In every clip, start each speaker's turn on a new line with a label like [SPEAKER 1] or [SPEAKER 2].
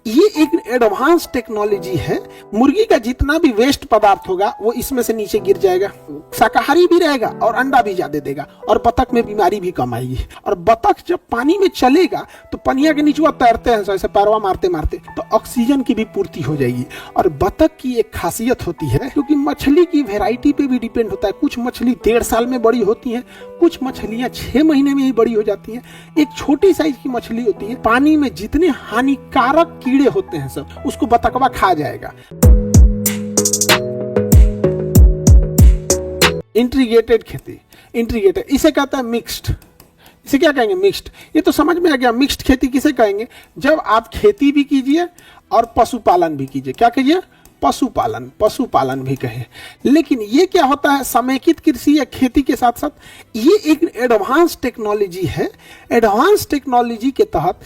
[SPEAKER 1] ये एक advance technology है। मुर्गी का जितना भी वेस्ट पदार्थ होगा वो इसमें से नीचे गिर जाएगा, शाकाहारी भी रहेगा और अंडा भी ज्यादा देगा, और बतख में बीमारी भी कम आएगी। और बतख जब पानी में चलेगा तो पनिया के नीचे वो तैरते हैं ऐसे पैरवा मारते मारते, तो ऑक्सीजन की भी पूर्ति हो जाएगी। और बतख की एक खासियत होती है, क्योंकि मछली की वेराइटी पे भी डिपेंड होता है। कुछ मछली 1.5 साल में बड़ी होती है, कुछ मछलियां 6 महीने में ही बड़ी हो जाती हैं। एक छोटी साइज की मछली होती है, पानी में जितने हानिकारक कीड़े होते हैं सब उसको बतखवा खा जाएगा। इंटीग्रेटेड खेती, इंटीग्रेटेड इसे कहता है मिक्स्ड। इसे क्या कहेंगे? मिक्स्ड। ये तो समझ में आ गया। मिक्स्ड खेती किसे कहेंगे? जब आप खेती भी कीजिए और पशुपालन भी कीजिए। क्या कीजिए? पशुपालन, पशुपालन भी कहे। लेकिन ये क्या होता है? समेकित कृषि या खेती के साथ साथ ये एक एडवांस टेक्नोलॉजी है। एडवांस टेक्नोलॉजी के तहत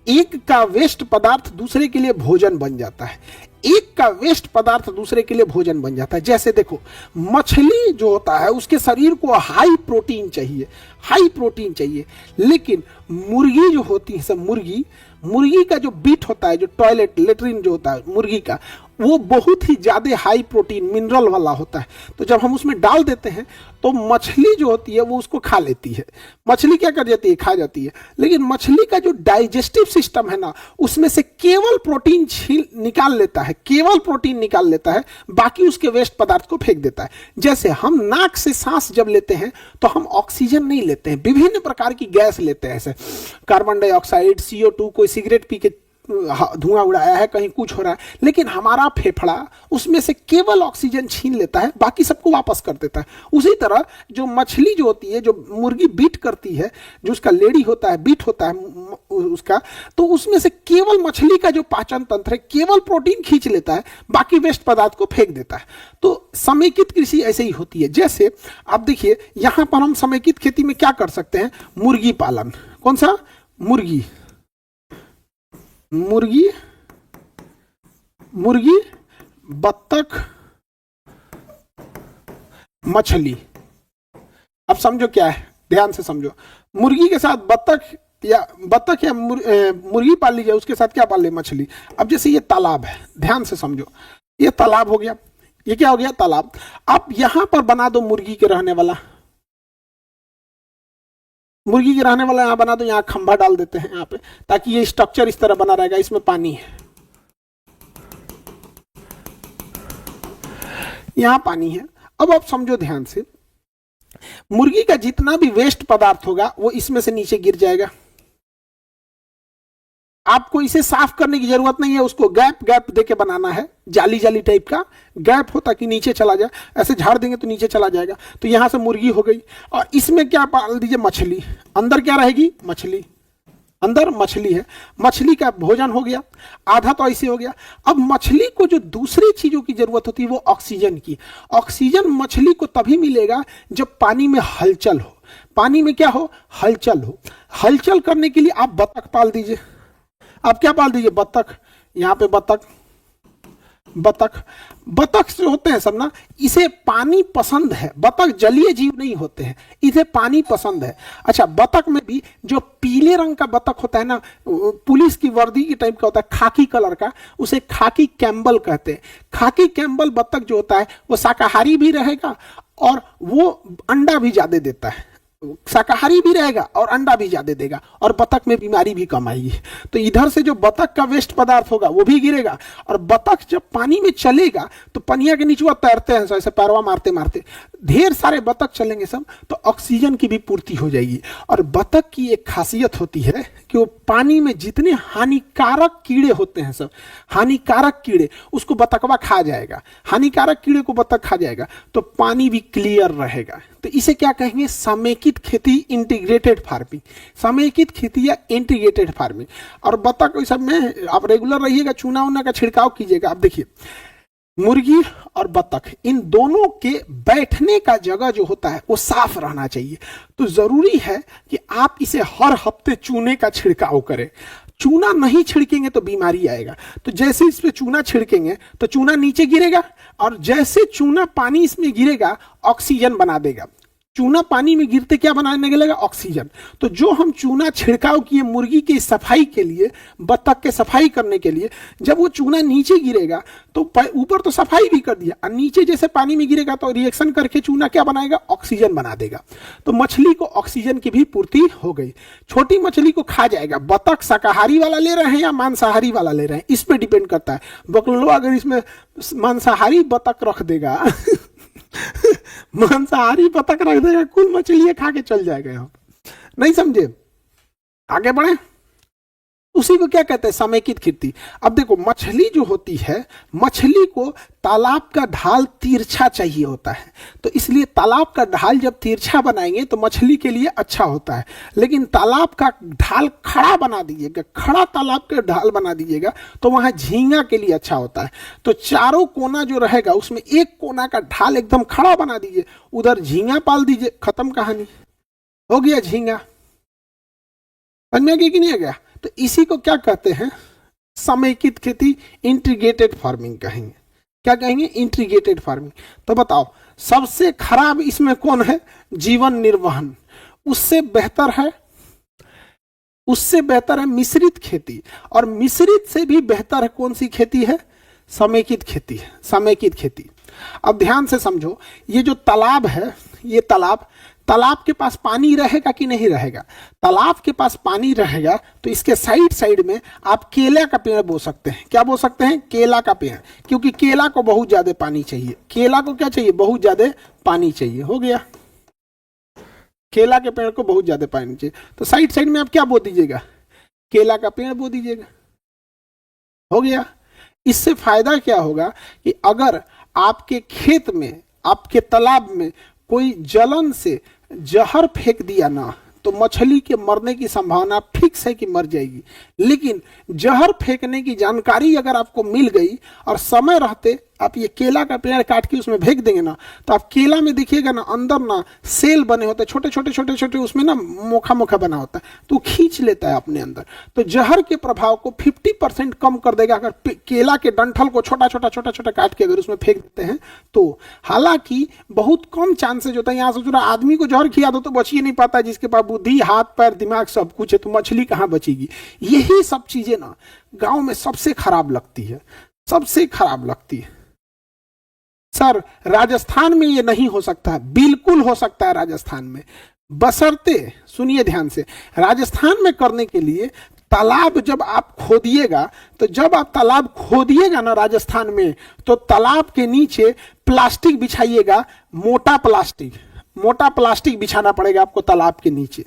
[SPEAKER 1] एक का वेस्ट पदार्थ दूसरे के लिए भोजन बन जाता है। एक का वेस्ट पदार्थ दूसरे के लिए भोजन बन जाता है। जैसे देखो, मछली जो होता है उसके शरीर को हाई प्रोटीन चाहिए, हाई प्रोटीन चाहिए। लेकिन मुर्गी जो होती है, सब मुर्गी का जो बीट होता है, जो टॉयलेट लेटरिन जो होता है मुर्गी का, वो बहुत ही ज्यादा हाई प्रोटीन मिनरल वाला होता है। तो जब हम उसमें डाल देते हैं तो मछली जो होती है वो उसको खा लेती है। मछली क्या कर जाती है? खा जाती है। लेकिन मछली का जो डाइजेस्टिव सिस्टम है ना, उसमें से केवल प्रोटीन निकाल लेता है, केवल प्रोटीन निकाल लेता है, बाकी उसके वेस्ट पदार्थ को फेंक देता है। जैसे हम नाक से सांस जब लेते हैं तो हम ऑक्सीजन नहीं लेते हैं, विभिन्न प्रकार की गैस लेते हैं, ऐसे कार्बन डाइऑक्साइड, CO2, कोई सिगरेट पी के धुआं उड़ाया है, कहीं कुछ हो रहा है, लेकिन हमारा फेफड़ा उसमें से केवल ऑक्सीजन छीन लेता है, बाकी सबको वापस कर देता है। उसी तरह जो मछली जो होती है, जो मुर्गी बीट करती है, जो उसका लेडी होता है, बीट होता है उसका, तो उसमें से केवल मछली का जो पाचन तंत्र है केवल प्रोटीन खींच लेता है, बाकी वेस्ट पदार्थ को फेंक देता है। तो समेकित कृषि ऐसे ही होती है। जैसे आप देखिए, यहां पर हम समेकित खेती में क्या कर सकते हैं? मुर्गी पालन। कौन सा? मुर्गी, बत्तख, मछली। अब समझो क्या है, ध्यान से समझो। मुर्गी के साथ बत्तख या मुर्गी पाल लीजिए, उसके साथ क्या पाल ले? मछली। अब जैसे ये तालाब है, ध्यान से समझो, ये तालाब हो गया। ये क्या हो गया? तालाब। आप यहां पर बना दो मुर्गी के रहने वाला, मुर्गी के रहने वाला यहां बना दो, यहां खंभा डाल देते हैं यहां पे, ताकि ये स्ट्रक्चर इस तरह बना रहेगा। इसमें पानी है, यहां पानी है। अब आप समझो ध्यान से, मुर्गी का जितना भी वेस्ट पदार्थ होगा वो इसमें से नीचे गिर जाएगा। आपको इसे साफ करने की जरूरत नहीं है, उसको गैप देके बनाना है, जाली टाइप का गैप हो ताकि नीचे चला जाए। ऐसे झाड़ देंगे तो नीचे चला जाएगा। तो यहां से मुर्गी हो गई, और इसमें क्या पाल दीजिए? मछली। अंदर क्या रहेगी? मछली। अंदर मछली है, मछली का भोजन हो गया, आधा तो ऐसे हो गया। अब मछली को जो दूसरी चीजों की जरूरत होती है वो ऑक्सीजन की। ऑक्सीजन मछली को तभी मिलेगा जब पानी में हलचल हो। पानी में क्या हो? हलचल हो। हलचल करने के लिए आप बतख पाल दीजिए। आप क्या पाल दीजिए? बतख। यहां पे बतख जो होते हैं सब ना, इसे पानी पसंद है। बतख जलीय जीव नहीं होते हैं, इसे पानी पसंद है। अच्छा, बतख में भी जो पीले रंग का बतख होता है ना, पुलिस की वर्दी की टाइप का होता है, खाकी कलर का, उसे खाकी कैम्बल कहते हैं। खाकी कैम्बल बतख जो होता है वो शाकाहारी भी रहेगा और वो अंडा भी ज्यादा देता है। शाकाहारी भी रहेगा और अंडा भी ज्यादा देगा, और बतख में बीमारी भी कम आएगी। तो इधर से जो बतख का वेस्ट पदार्थ होगा वो भी गिरेगा, और बतख जब पानी में चलेगा तो पनिया के नीचे वो तैरते हैं ऐसे पैरवा मारते मारते, ढेर सारे बतख चलेंगे सब, तो ऑक्सीजन की भी पूर्ति हो जाएगी। और बतख की एक खासियत होती है कि वो पानी में जितने हानिकारक कीड़े होते हैं, सब हानिकारक कीड़े, उसको बतखवा खा जाएगा। हानिकारक कीड़े को बतख खा जाएगा तो पानी भी क्लियर रहेगा। तो इसे क्या कहेंगे? समेकित खेती, इंटीग्रेटेड फार्मिंग। समेकित खेती या इंटीग्रेटेड फार्मिंग। और बतख सब में आप रेगुलर रहिएगा, चूना उना का छिड़काव कीजिएगा। आप देखिए, मुर्गी और बतख, इन दोनों के बैठने का जगह जो होता है वो साफ रहना चाहिए। तो जरूरी है कि आप इसे हर हफ्ते चूने का छिड़काव करें। चूना नहीं छिड़केंगे तो बीमारी आएगा। तो जैसे इस पे चूना छिड़केंगे तो चूना नीचे गिरेगा, और जैसे चूना पानी इसमें गिरेगा ऑक्सीजन बना देगा। चूना पानी में गिरते क्या बनाने लगेगा? ऑक्सीजन। तो जो हम चूना छिड़काव किए मुर्गी की सफाई के लिए, बत्तख के सफाई करने के लिए, जब वो चूना नीचे गिरेगा तो ऊपर तो सफाई भी कर दिया और नीचे जैसे पानी में गिरेगा तो रिएक्शन करके चूना क्या बनाएगा? ऑक्सीजन बना देगा। तो मछली को ऑक्सीजन की भी पूर्ति हो गई। छोटी मछली को खा जाएगा। बत्तख शाकाहारी वाला ले रहे हैं या मांसाहारी वाला ले रहे हैं, इस पर डिपेंड करता है। बकलोल अगर इसमें मांसाहारी बत्तख रख देगा मांसाहारी बतख रख देगा, कुल मछलियां खा के चल जाएगा। यहाँ नहीं समझे? आगे बढ़े। उसी को क्या कहते हैं? समेकित खेती। अब देखो, मछली जो होती है, मछली को तालाब का ढाल तिरछा चाहिए होता है, तो इसलिए तालाब का ढाल जब तिरछा बनाएंगे तो मछली के लिए अच्छा होता है। लेकिन तालाब का ढाल खड़ा बना दीजिएगा, खड़ा तालाब का ढाल बना दीजिएगा तो वहां झींगा के लिए अच्छा होता है। तो चारों कोना जो रहेगा उसमें एक कोना का ढाल एकदम खड़ा बना दीजिए, उधर झींगा पाल दीजिए, खत्म कहानी, हो गया झींगा। समझ में कि नहीं आ गया? तो इसी को क्या कहते हैं? समेकित खेती, इंटीग्रेटेड फार्मिंग कहेंगे। क्या कहेंगे? Integrated farming. तो बताओ, सबसे खराब इसमें कौन है? जीवन निर्वहन। उससे बेहतर है मिश्रित खेती, और मिश्रित से भी बेहतर है कौन सी खेती है? समेकित खेती है। समेकित खेती। अब ध्यान से समझो, ये जो तालाब है, ये तालाब के पास पानी रहेगा कि नहीं रहेगा? तालाब के पास पानी रहेगा तो इसके साइड साइड में आप केला का पेड़ बो सकते हैं। क्या बो सकते हैं? केला का पेड़, क्योंकि केला को बहुत ज्यादा पानी चाहिए। केला को क्या चाहिए? बहुत ज्यादा पानी चाहिए। हो गया, केला के पेड़ को बहुत ज्यादा पानी चाहिए, तो साइड साइड में आप क्या बो दीजिएगा? केला का पेड़ बो दीजिएगा। हो गया। इससे फायदा क्या होगा कि अगर आपके खेत में, आपके तालाब में कोई जलन से जहर फेंक दिया ना, तो मछली के मरने की संभावना फिक्स है कि मर जाएगी। लेकिन जहर फेंकने की जानकारी अगर आपको मिल गई और समय रहते आप ये केला का पेड़ काट के उसमें फेंक देंगे ना, तो आप केला में देखिएगा ना, अंदर ना सेल बने होते हैं, छोटे छोटे, उसमें ना मोखा बना होता है, तो खींच लेता है अपने अंदर। तो जहर के प्रभाव को 50% कम कर देगा अगर केला के डंठल को छोटा छोटा काट के अगर उसमें फेंक देते हैं तो। हालांकि बहुत कम चांसेज होता है। यहाँ सोच रहा आदमी को जहर खिया दो तो बच ही नहीं पाता, जिसके पास बुद्धि, हाथ पैर, दिमाग सब कुछ है, तो मछली कहाँ बचेगी? यही सब चीजें ना गांव में सबसे खराब लगती है, सबसे खराब लगती है। सर राजस्थान में ये नहीं हो सकता? बिल्कुल हो सकता है राजस्थान में, बशर्ते, सुनिए ध्यान से, राजस्थान में करने के लिए तालाब जब आप खोदिएगा, तो जब आप तालाब खोदिएगा ना राजस्थान में, तो तालाब के नीचे प्लास्टिक बिछाइएगा, मोटा प्लास्टिक बिछाना पड़ेगा आपको तालाब के नीचे,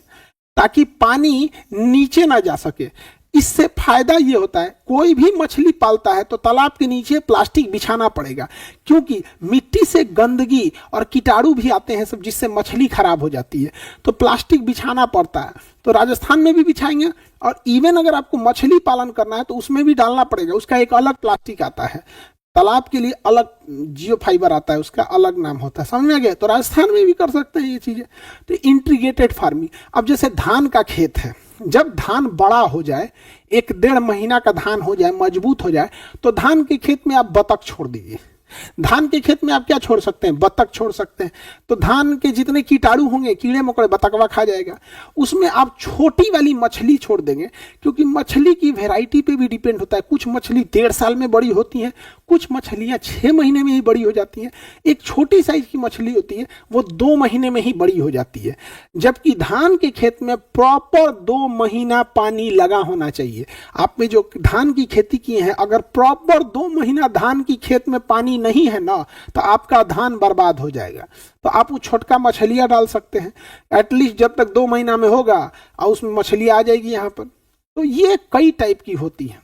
[SPEAKER 1] ताकि पानी नीचे ना जा सके। इससे फायदा ये होता है, कोई भी मछली पालता है तो तालाब के नीचे प्लास्टिक बिछाना पड़ेगा, क्योंकि मिट्टी से गंदगी और कीटाणु भी आते हैं सब, जिससे मछली खराब हो जाती है, तो प्लास्टिक बिछाना पड़ता है। तो राजस्थान में भी बिछाएंगे, और इवन अगर आपको मछली पालन करना है तो उसमें भी डालना पड़ेगा, उसका एक अलग प्लास्टिक आता है, तालाब के लिए अलग जियो फाइबर आता है, उसका अलग नाम होता है। समझ में आ गया? तो राजस्थान में भी कर सकते हैं ये चीजें। तो इंटीग्रेटेड फार्मिंग। अब जैसे धान का खेत है, जब धान बड़ा हो जाए, 1-1.5 महीना का धान हो जाए, मजबूत हो जाए, तो धान के खेत में आप बतख छोड़ दीजिए। धान के खेत में आप क्या छोड़ सकते हैं? बतख छोड़ सकते हैं। तो धान के जितने कीटाणु होंगे, कीड़े मकोड़े, बतखवा खा जाएगा। उसमें आप छोटी वाली मछली छोड़ देंगे, क्योंकि मछली की वैरायटी पे भी डिपेंड होता है। कुछ मछली 1.5 साल में बड़ी होती हैं, कुछ मछलियां 6 महीने में ही बड़ी हो जाती हैं। एक छोटी साइज की मछली होती है, वो 2 महीने में ही बड़ी हो जाती है। जबकि धान के खेत में प्रॉपर 2 महीना पानी लगा होना चाहिए। आपने जो धान की खेती की है, अगर प्रॉपर 2 महीना धान की खेत में पानी नहीं है ना, तो आपका धान बर्बाद हो जाएगा। तो आप वो छोटका मछलियां डाल सकते हैं, एटलीस्ट जब तक 2 महीना में होगा और उसमें मछली आ जाएगी यहाँ पर। तो ये कई टाइप की होती है।